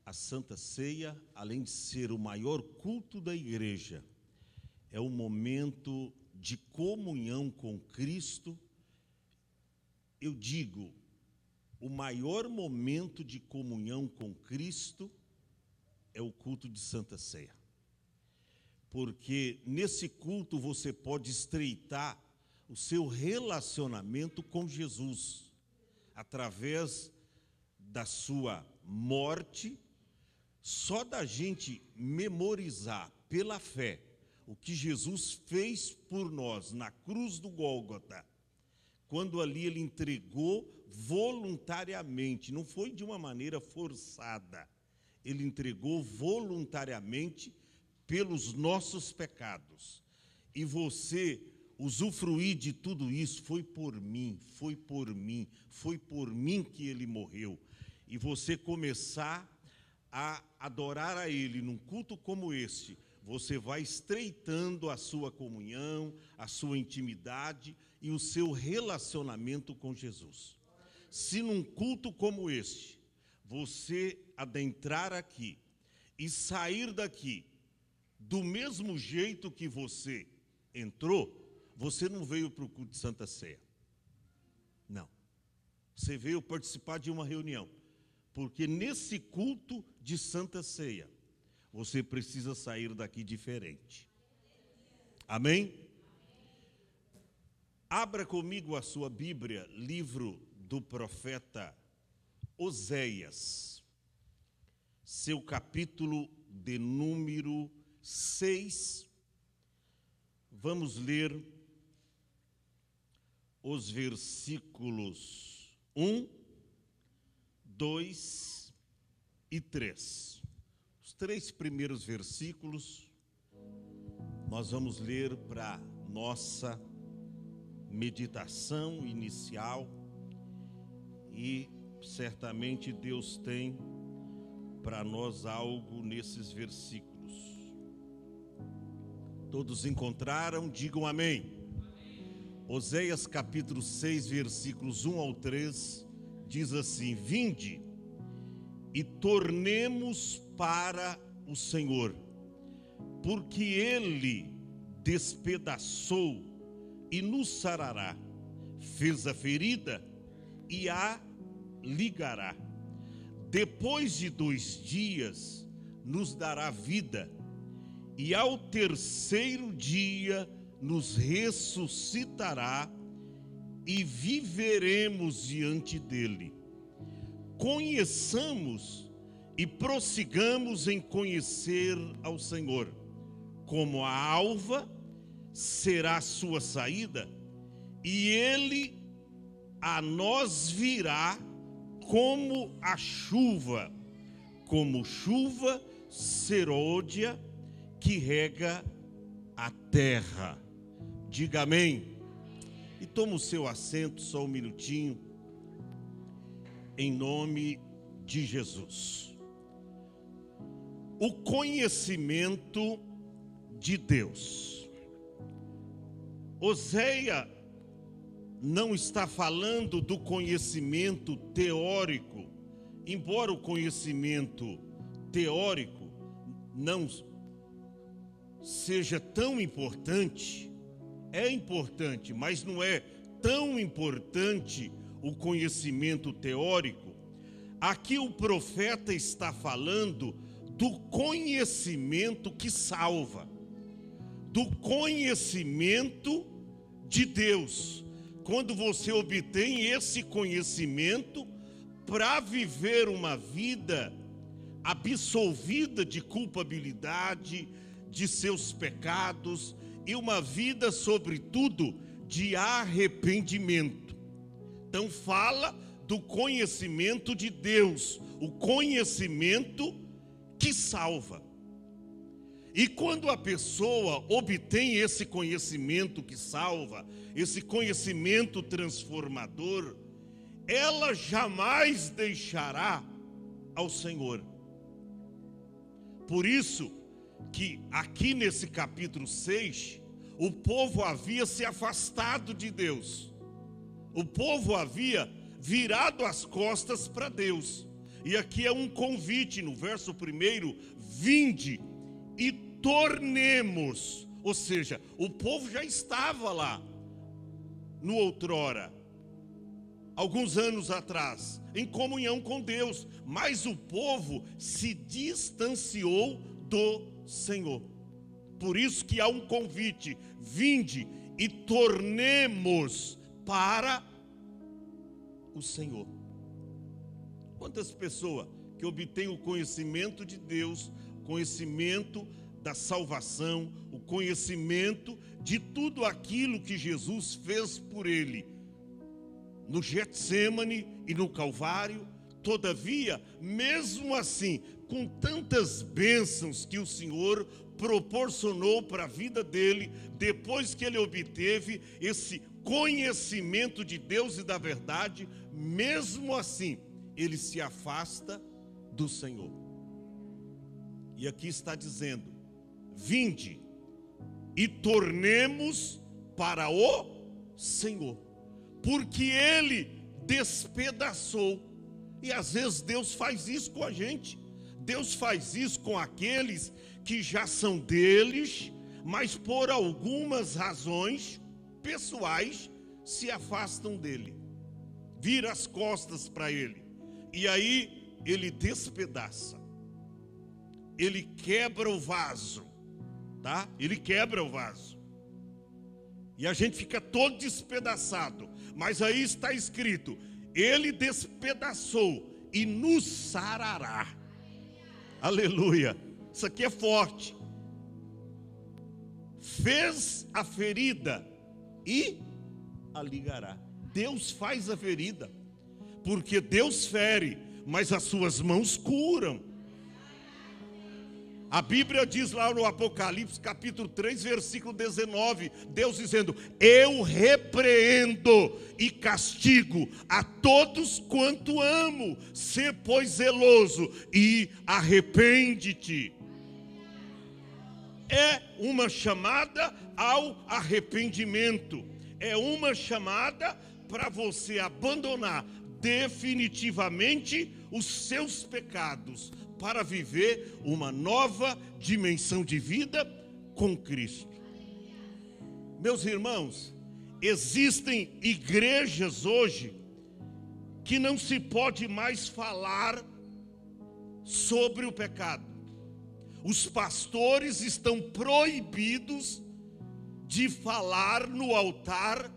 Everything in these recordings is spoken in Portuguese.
A Santa Ceia, além de ser o maior culto da igreja, é um momento de comunhão com Cristo. Eu digo, o maior momento de comunhão com Cristo é o culto de Santa Ceia. Porque nesse culto você pode estreitar o seu relacionamento com Jesus, através da sua morte. Só da gente memorizar pela fé o que Jesus fez por nós na cruz do Gólgota, quando ali ele entregou voluntariamente, não foi de uma maneira forçada, ele entregou voluntariamente pelos nossos pecados. E você usufruir de tudo isso foi por mim, foi por mim, foi por mim que ele morreu. E você começar a adorar a ele num culto como este, você vai estreitando a sua comunhão, a sua intimidade e o seu relacionamento com Jesus. Se num culto como este, você adentrar aqui e sair daqui do mesmo jeito que você entrou, você não veio para o culto de Santa Ceia. Não. Você veio participar de uma reunião. Porque nesse culto de Santa Ceia, você precisa sair daqui diferente. Amém? Abra comigo a sua Bíblia, livro do profeta Oséias, seu capítulo de número 6. Vamos ler os versículos 1, 2 e 3. Os 3 primeiros versículos nós vamos ler para nossa meditação inicial, e certamente Deus tem para nós algo nesses versículos. Todos encontraram? Digam amém. Oséias capítulo 6, versículos 1 ao 3, diz assim: vinde e tornemos para o Senhor, porque Ele despedaçou e nos sarará, fez a ferida e a ligará. Depois de 2 dias nos dará vida, e ao terceiro dia nos ressuscitará, e viveremos diante dele. Conheçamos e prossigamos em conhecer ao Senhor. Como a alva será a sua saída, e ele a nós virá como a chuva, como chuva serôdia que rega a terra. Diga amém. E toma o seu assento só um minutinho, em nome de Jesus. O conhecimento de Deus. Oséias não está falando do conhecimento teórico, embora o conhecimento teórico não seja tão importante. É importante, mas não é tão importante o conhecimento teórico. Aqui o profeta está falando do conhecimento que salva, do conhecimento de Deus. Quando você obtém esse conhecimento para viver uma vida absolvida de culpabilidade, de seus pecados, e uma vida, sobretudo, de arrependimento. Então fala do conhecimento de Deus, o conhecimento que salva. E quando a pessoa obtém esse conhecimento que salva, esse conhecimento transformador, ela jamais deixará ao Senhor. Por isso que aqui nesse capítulo 6, o povo havia se afastado de Deus. O povo havia virado as costas para Deus. E aqui é um convite, no verso 1, vinde e tornemos. Ou seja, o povo já estava lá, no outrora, alguns anos atrás, em comunhão com Deus, mas o povo se distanciou do Senhor. Por isso que há um convite, vinde e tornemos para o Senhor. Quantas pessoas que obtêm o conhecimento de Deus, conhecimento da salvação, o conhecimento de tudo aquilo que Jesus fez por ele, no Getsêmani e no Calvário, todavia, mesmo assim, com tantas bênçãos que o Senhor proporcionou para a vida dele, depois que ele obteve esse conhecimento de Deus e da verdade, mesmo assim, ele se afasta do Senhor. E aqui está dizendo, vinde e tornemos para o Senhor, porque ele despedaçou. E às vezes Deus faz isso com a gente. Deus faz isso com aqueles que já são deles, mas por algumas razões pessoais se afastam dele, vira as costas para ele. E aí ele despedaça, ele quebra o vaso, tá? Ele quebra o vaso. E a gente fica todo despedaçado. Mas aí está escrito, ele despedaçou e nos sarará. Aleluia. Isso aqui é forte. Fez a ferida e a ligará. Deus faz a ferida, porque Deus fere, mas as suas mãos curam. A Bíblia diz lá no Apocalipse, capítulo 3, versículo 19, Deus dizendo, eu repreendo e castigo a todos quanto amo, sê pois zeloso e arrepende-te. É uma chamada ao arrependimento, é uma chamada para você abandonar definitivamente os seus pecados, para viver uma nova dimensão de vida com Cristo. Meus irmãos, existem igrejas hoje que não se pode mais falar sobre o pecado. Os pastores estão proibidos de falar no altar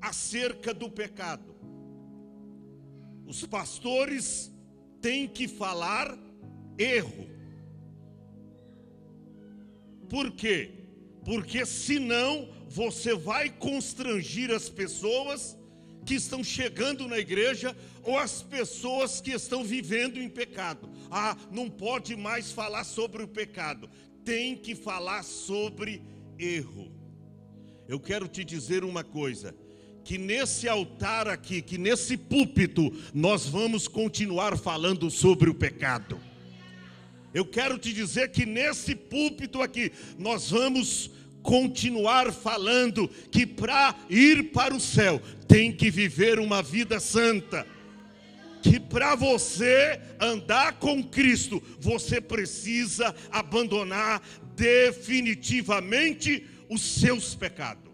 acerca do pecado. Os pastores têm que falar erro. Por quê? Porque senão você vai constrangir as pessoas que estão chegando na igreja ou as pessoas que estão vivendo em pecado. Ah, não pode mais falar sobre o pecado. Tem que falar sobre erro. Eu quero te dizer uma coisa, que nesse altar aqui, que nesse púlpito, nós vamos continuar falando sobre o pecado. Eu quero te dizer que nesse púlpito aqui, nós vamos continuar falando que para ir para o céu, tem que viver uma vida santa. Que para você andar com Cristo, você precisa abandonar definitivamente os seus pecados.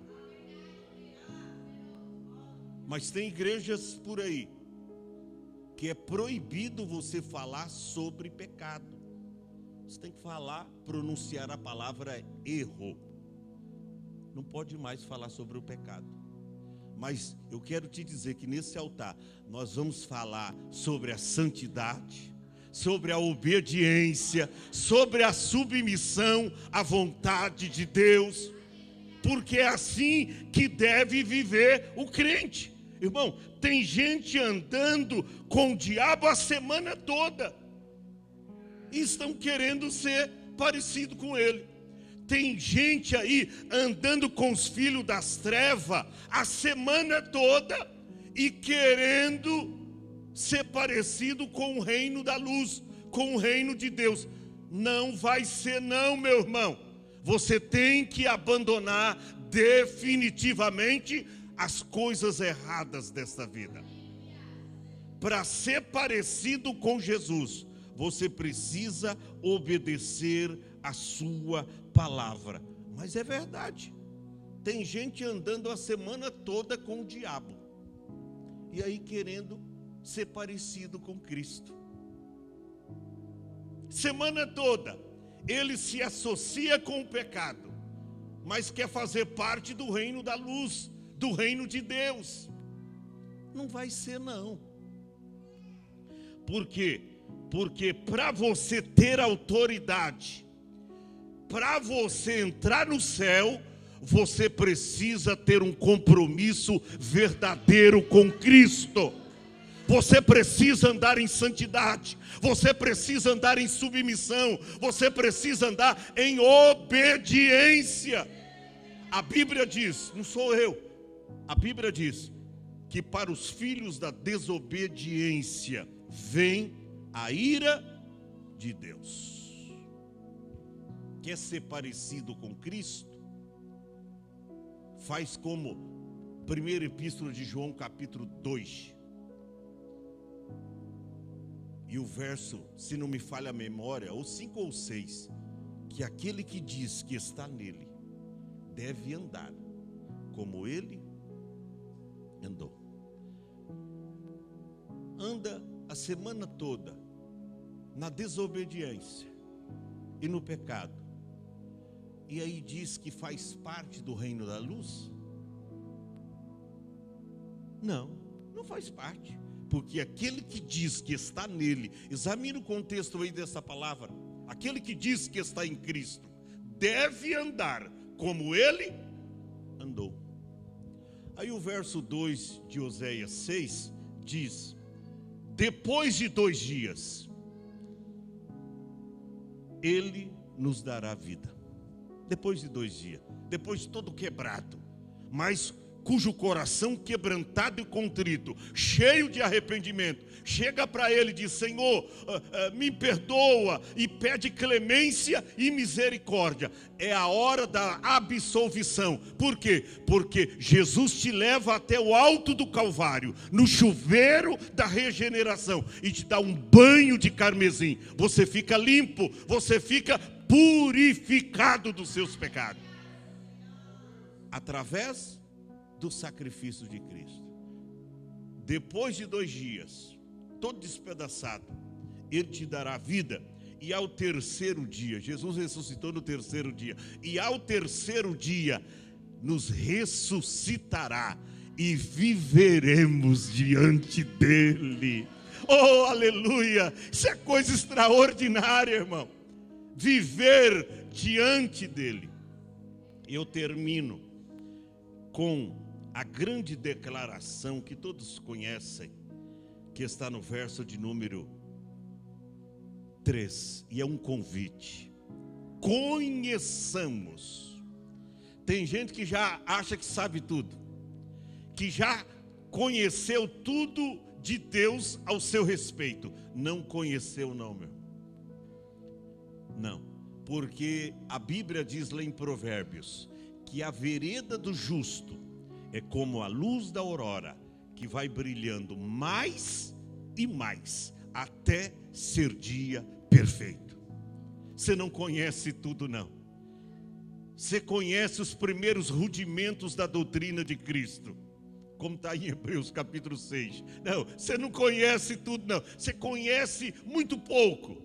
Mas tem igrejas por aí que é proibido você falar sobre pecado. Você tem que falar, pronunciar a palavra erro. Não pode mais falar sobre o pecado. Mas eu quero te dizer que nesse altar nós vamos falar sobre a santidade, sobre a obediência, sobre a submissão à vontade de Deus, porque é assim que deve viver o crente. Irmão, tem gente andando com o diabo a semana toda e estão querendo ser parecido com ele. Tem gente aí andando com os filhos das trevas a semana toda e querendo ser parecido com o reino da luz, com o reino de Deus. Não vai ser não, meu irmão. Você tem que abandonar definitivamente as coisas erradas desta vida. para ser parecido com Jesus, você precisa obedecer a sua palavra. Mas é verdade. Tem gente andando a semana toda com o diabo. E aí querendo ser parecido com Cristo. Semana toda ele se associa com o pecado, mas quer fazer parte do reino da luz, do reino de Deus. Não vai ser não. Por quê? Porque para você ter autoridade, para você entrar no céu, você precisa ter um compromisso verdadeiro com Cristo. Você precisa andar em santidade, você precisa andar em submissão, você precisa andar em obediência. A Bíblia diz, não sou eu, a Bíblia diz que para os filhos da desobediência vem a ira de Deus. Quer ser parecido com Cristo? Faz como 1ª Epístola de João, capítulo 2. E o verso, se não me falha a memória, ou 5 ou 6, que aquele que diz que está nele deve andar como ele andou. Anda a semana toda na desobediência e no pecado, e aí diz que faz parte do reino da luz? Não, não faz parte. Porque aquele que diz que está nele, examine o contexto aí dessa palavra, aquele que diz que está em Cristo, deve andar como ele andou. Aí o verso 2 de Oséias 6 diz: depois de 2 dias, ele nos dará vida. Depois de 2 dias, depois de todo quebrado, mas cujo coração quebrantado e contrito, cheio de arrependimento, chega para ele e diz: Senhor, me perdoa, e pede clemência e misericórdia. É a hora da absolvição. Por quê? Porque Jesus te leva até o alto do Calvário, no chuveiro da regeneração, e te dá um banho de carmesim. Você fica limpo, você fica purificado dos seus pecados, através do sacrifício de Cristo. Depois de 2 dias, todo despedaçado, ele te dará vida. E ao 3º dia, Jesus ressuscitou no 3º dia, e ao 3º dia nos ressuscitará e viveremos diante dele. Oh, aleluia! Isso é coisa extraordinária, irmão. Viver diante dele. Eu termino com a grande declaração que todos conhecem, que está no verso de número 3, e é um convite: conheçamos. Tem gente que já acha que sabe tudo, que já conheceu tudo de Deus ao seu respeito. Não conheceu não, meu. Não, porque a Bíblia diz lá em Provérbios que a vereda do justo é como a luz da aurora, que vai brilhando mais e mais, até ser dia perfeito. Você não conhece tudo não. Você conhece os primeiros rudimentos da doutrina de Cristo, como está em Hebreus capítulo 6. Não, você não conhece tudo não. Você conhece muito pouco,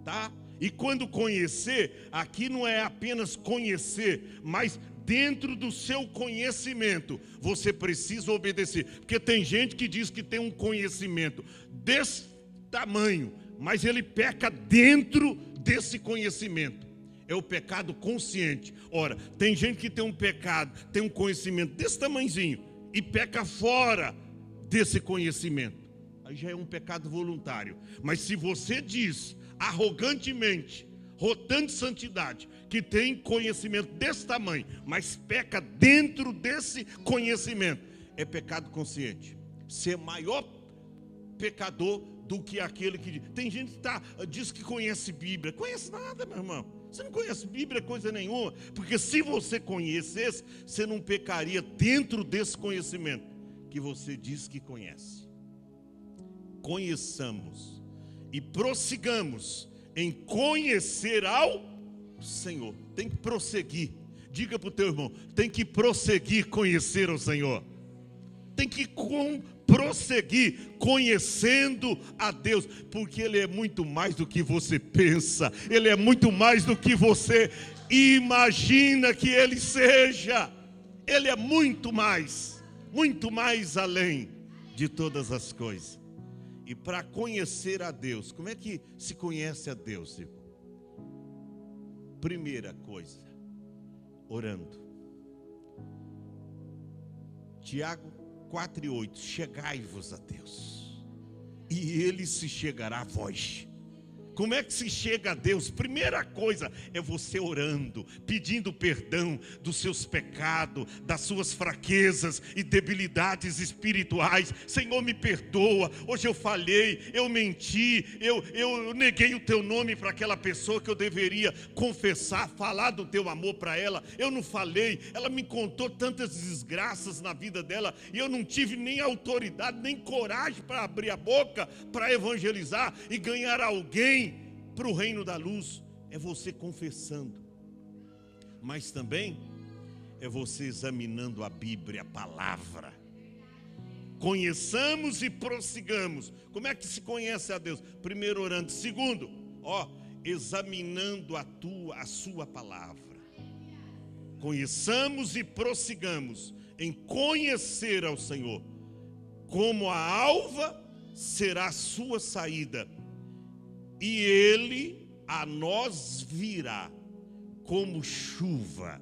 tá? E quando conhecer, aqui não é apenas conhecer, mas dentro do seu conhecimento, você precisa obedecer. Porque tem gente que diz que tem um conhecimento desse tamanho, mas ele peca dentro desse conhecimento. É o pecado consciente. Ora, tem gente que tem um pecado, tem um conhecimento desse tamanhozinho e peca fora desse conhecimento. Aí já é um pecado voluntário. Mas se você diz arrogantemente, rotando de santidade, que tem conhecimento desse tamanho, mas peca dentro desse conhecimento, é pecado consciente. Ser maior pecador do que aquele que... Tem gente que diz que conhece Bíblia. Conhece nada, meu irmão. Você não conhece Bíblia, coisa nenhuma. Porque se você conhecesse, você não pecaria dentro desse conhecimento que você diz que conhece. conheçamos e prossigamos em conhecer ao Senhor. Tem que prosseguir. Diga para o teu irmão, tem que prosseguir conhecer o Senhor. Tem que prosseguir conhecendo a Deus, porque Ele é muito mais do que você pensa, Ele é muito mais do que você imagina que Ele seja. Ele é muito mais além de todas as coisas. E para conhecer a Deus, como é que se conhece a Deus, irmão? Primeira coisa, orando. Tiago 4:8, chegai-vos a Deus, e Ele se chegará a vós. Como é que se chega a Deus? Primeira coisa é você orando, pedindo perdão dos seus pecados, das suas fraquezas e debilidades espirituais. Senhor, me perdoa, hoje eu falhei, eu menti, eu neguei o teu nome para aquela pessoa que eu deveria confessar, falar do teu amor para ela. Eu não falei, ela me contou tantas desgraças na vida dela e eu não tive nem autoridade, nem coragem para abrir a boca, para evangelizar e ganhar alguém para o reino da luz. É você confessando, mas também é você examinando a Bíblia, a palavra. Conheçamos e prossigamos. Como é que se conhece a Deus? Primeiro orando. Segundo, examinando a sua palavra. Conheçamos e prossigamos em conhecer ao Senhor. Como a alva será a sua saída, e Ele a nós virá como chuva,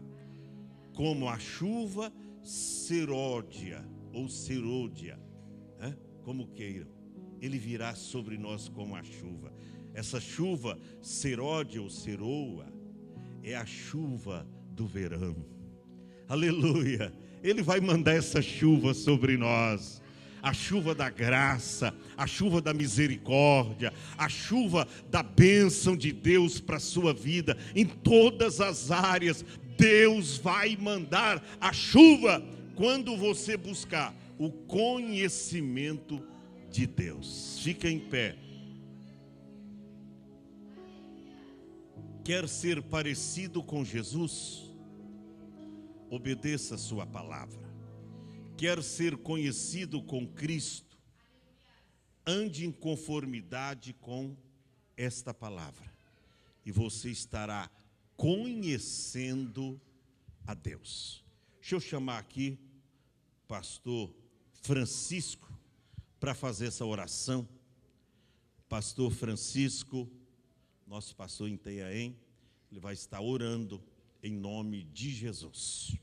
como a chuva seródia, ou serôdia, como queiram. Ele virá sobre nós como a chuva. Essa chuva seródia ou seroa é a chuva do verão. Aleluia! Ele vai mandar essa chuva sobre nós. A chuva da graça, a chuva da misericórdia, a chuva da bênção de Deus para a sua vida, em todas as áreas. Deus vai mandar a chuva quando você buscar o conhecimento de Deus. Fica em pé. Quer ser parecido com Jesus? Obedeça a sua palavra. Quer ser conhecido com Cristo? Ande em conformidade com esta palavra, e você estará conhecendo a Deus. Deixa eu chamar aqui pastor Francisco para fazer essa oração. Pastor Francisco, nosso pastor em Itanhaém, ele vai estar orando em nome de Jesus.